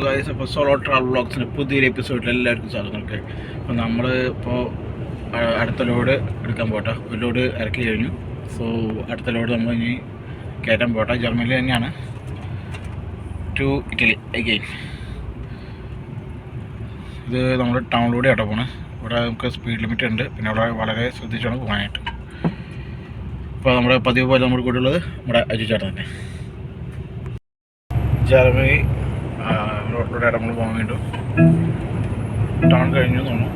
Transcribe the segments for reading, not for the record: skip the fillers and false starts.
Guys, അപ്പോൾ solo travel വ്ളോഗ്സിൻ്റെ പുതിയൊരു എപ്പിസോഡിൽ എല്ലാവർക്കും സ്വാഗതം. ഓക്കെ, അപ്പോൾ നമ്മൾ ഇപ്പോൾ അടുത്ത ലോഡ് എടുക്കാൻ പോട്ടെ. ഒരു ലോഡ് ഇറക്കി കഴിഞ്ഞു. സോ അടുത്ത ലോഡ് നമ്മൾ ഇനി കയറ്റാൻ പോട്ടെ. ജർമ്മനിൽ തന്നെയാണ്, ടു ഇറ്റലി അഗെയിൻ. ഇത് നമ്മൾ ടൗണിലൂടെ ആട്ടോ പോണ്. ഇവിടെ നമുക്ക് സ്പീഡ് ലിമിറ്റ് ഉണ്ട്, പിന്നെ അവിടെ വളരെ ശ്രദ്ധിച്ചാണ് പോകാനായിട്ട്. അപ്പോൾ നമ്മുടെ പതിവ് പോലെ നമ്മുടെ കൂടെ ഉള്ളത് നമ്മുടെ അജു ചേട്ടൻ തന്നെ. ജർമ്മനി റോഡിലൂടെ നമ്മൾ പോകാൻ വേണ്ടും ടൗൺ കഴിഞ്ഞു തോന്നുന്നു.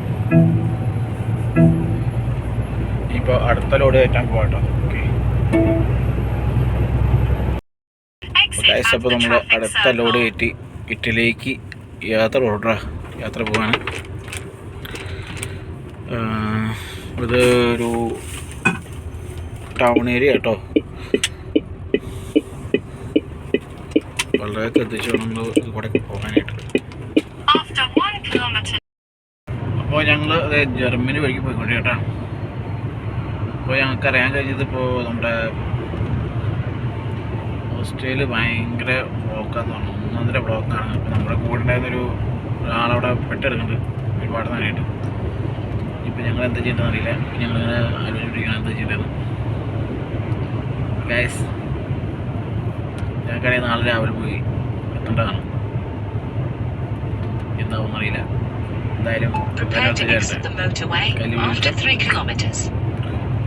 ഇപ്പോൾ അടുത്ത ലോഡ് കയറ്റാൻ പോകാട്ടോ. ഓക്കെ, അപ്പോൾ നമ്മൾ അടുത്ത ലോഡ് കയറ്റി ഇറ്റലിക്ക് യാത്ര പോവാണ്. ഇത് ഒരു ടൗൺ ഏരിയ കേട്ടോ. വളരെ ശ്രദ്ധിച്ചു നമ്മൾ ഇതുകൂടെ പോകാനായിട്ട്. അപ്പോൾ ഞങ്ങൾ ജർമ്മനി വഴിക്ക് പോയിക്കൊണ്ട് കേട്ടോ. അപ്പോൾ ഞങ്ങൾക്ക് അറിയാൻ കഴിഞ്ഞത് ഇപ്പോൾ നമ്മുടെ ഓസ്ട്രേലിയ ഭയങ്കര ബ്ലോക്കാന്ന് പറഞ്ഞു, 1.5 ബ്ലോക്കാണ്. അപ്പോൾ നമ്മുടെ കൂടെ ഉണ്ടായിരുന്നൊരു ഒരാളവിടെ പെട്ടെടുക്കുന്നുണ്ട് ഒരുപാട് നേരമായിട്ട്. ഇപ്പോൾ ഞങ്ങൾ എന്താ ചെയ്യേണ്ടതെന്ന് അറിയില്ല. ഞങ്ങളിങ്ങനെ ആലോചിച്ചിരിക്കണം എന്താ ചെയ്യേണ്ടതെന്ന്. ഗൈസ്, ഞങ്ങൾക്കാണെങ്കിൽ നാളെ രാവിലെ പോയി എത്തേണ്ടതാണ്. എന്താവും അറിയില്ല. എന്തായാലും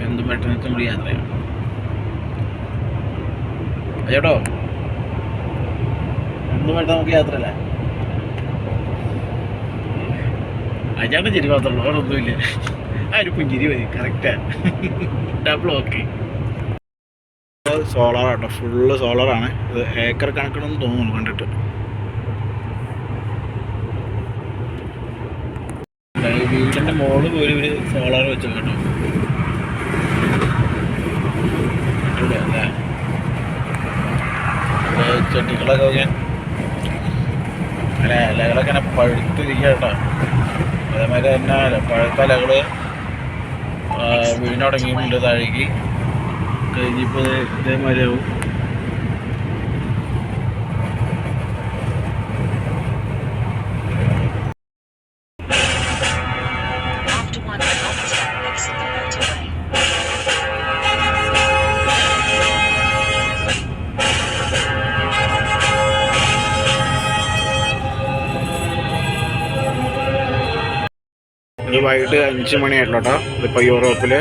എന്തും പെട്ടെന്ന് കൂടി യാത്രയാണ്. ചേട്ടോ, എന്തും പെട്ടെന്ന് നമുക്ക് യാത്രയല്ല. അജാണ്ട് ചിരി മാത്രമല്ലോ, വേറൊന്നുമില്ല. ആ ഒരു പുഞ്ചിരി മതി, കറക്റ്റാ. Double okay. സോളാറാട്ടോ, ഫുള്ള് സോളാറാണ്. ഇത് ഏക്കർ കണക്കണമെന്ന് തോന്നുന്നു കണ്ടിട്ട്. വീടിൻ്റെ മുകളിൽ പോലും ഇവർ സോളാർ വെച്ചു കേട്ടോ. അല്ലേ, ചെടികളൊക്കെ ഞാൻ അല്ല ഇലകളൊക്കെ ഇങ്ങനെ പഴുത്തിരിക്കുക കേട്ടോ. അതേമാതിരി തന്നെ പഴുത്ത ഇലകൾ വീണ് തുടങ്ങിയിട്ടുണ്ട് താഴേക്ക്. കഴിഞ്ഞിപ്പോൾ ഇതേമാതിരി ആവും. ഇത് വൈകിട്ട് 5 മണിയായിട്ടുള്ളൂ കേട്ടോ. ഇതിപ്പോൾ യൂറോപ്പിൽ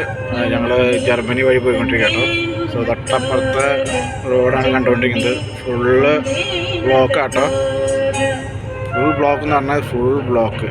ഞങ്ങൾ ജർമ്മനി വഴി പോയിക്കൊണ്ടിരിക്കുക കേട്ടോ. സോ തൊട്ടപ്പുറത്തെ റോഡാണ് കണ്ടുകൊണ്ടിരിക്കുന്നത്. ഫുള്ള് ബ്ലോക്കാട്ടോ. ഫുൾ ബ്ലോക്ക് എന്ന് പറഞ്ഞാൽ ഫുൾ ബ്ലോക്ക്.